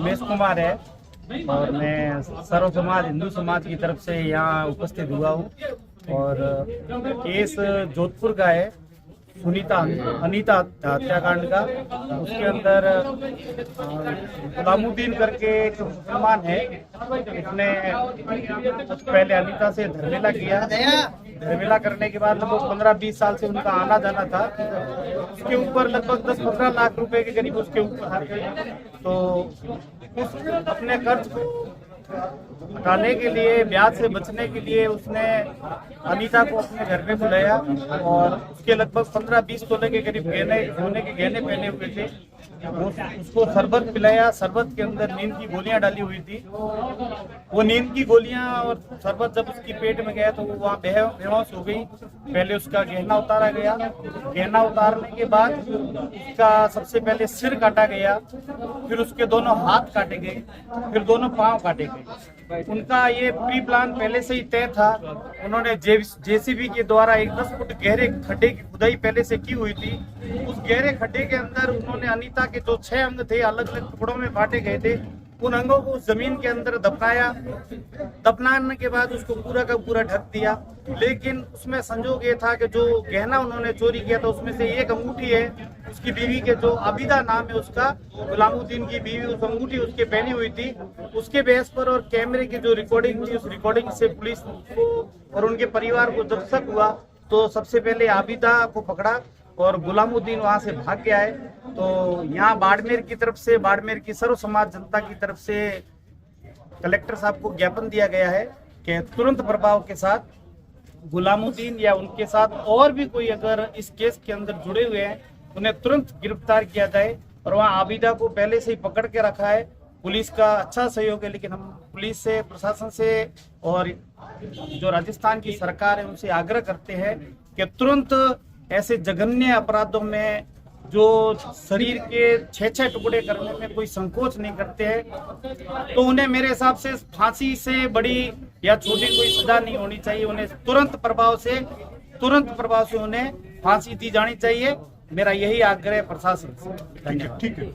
उमेश कुमार है और मैं सर्व समाज हिंदू समाज की तरफ से यहाँ उपस्थित हुआ हूँ। और केस जोधपुर का है, अनीता हत्याकांड का। उसके अंदर गुलामुद्दीन करके एक मुसलमान है, उसने पहले अनीता से धर्मेला किया। धर्मेला करने के बाद लगभग 15-20 साल से उनका आना जाना था। उसके ऊपर लगभग 10-15 लाख रुपए के करीब उसके ऊपर तो उस अपने कर्ज को हटाने के लिए, ब्याज से बचने के लिए उसने अनीता को अपने घर में बुलाया और उसके लगभग 15-20 तोले के करीब सोने के गहने पहने हुए थे। उसको शरबत पिलाया। शरबत के अंदर नींद की गोलियां डाली हुई थी। वो नींद की गोलियां और शरबत जब उसकी पेट में गया तो वो वहाँ बेहोश हो गई। पहले उसका गहना उतारा गया। गहना उतारने के बाद उसका सबसे पहले सिर काटा गया, फिर उसके दोनों हाथ काटे गए, फिर दोनों पांव काटे गए। उनका ये प्री प्लान पहले से ही तय था। उन्होंने जेसीबी के द्वारा एक 10 फुट गहरे खड्डे की खुदाई पहले से की हुई थी। उस गहरे खड्डे के अंदर उन्होंने अनीता के जो 6 अंग थे अलग अलग टुकड़ों में बांटे गए थे, उन अंगों को जमीन के अंदर दफनाया। दफनाने के बाद उसको पूरा का पूरा ढक दिया। लेकिन उसमें संजोग ये था कि जो गहना उन्होंने चोरी किया था उसमें से एक अंगूठी है, उसकी बीवी के जो आबिदा नाम है उसका, गुलामुद्दीन की बीवी, उस अंगूठी उसके पहनी हुई थी। उसके बेस पर और कैमरे की जो रिकॉर्डिंग थी, उस रिकॉर्डिंग से पुलिस को और उनके परिवार को जब शक हुआ तो सबसे पहले आबिदा को पकड़ा और गुलामुद्दीन वहां से भाग गया है। तो यहाँ बाड़मेर की तरफ से, बाड़मेर की सर्व समाज जनता की तरफ से कलेक्टर साहब को ज्ञापन दिया गया है कि तुरंत प्रभाव के साथ गुलामुद्दीन या उनके साथ और भी कोई अगर इस केस के अंदर जुड़े हुए हैं उन्हें तुरंत गिरफ्तार किया जाए। और वहाँ आबिदा को पहले से ही पकड़ के रखा है। पुलिस का अच्छा सहयोग है, लेकिन हम पुलिस से, प्रशासन से और जो राजस्थान की सरकार है उनसे आग्रह करते हैं कि तुरंत ऐसे जघन्य अपराधों में जो शरीर के 6-6 टुकड़े करने में कोई संकोच नहीं करते हैं तो उन्हें मेरे हिसाब से फांसी से बड़ी या छोटी कोई सजा नहीं होनी चाहिए। उन्हें तुरंत प्रभाव से उन्हें फांसी दी जानी चाहिए। मेरा यही आग्रह है प्रशासन से। धन्यवाद।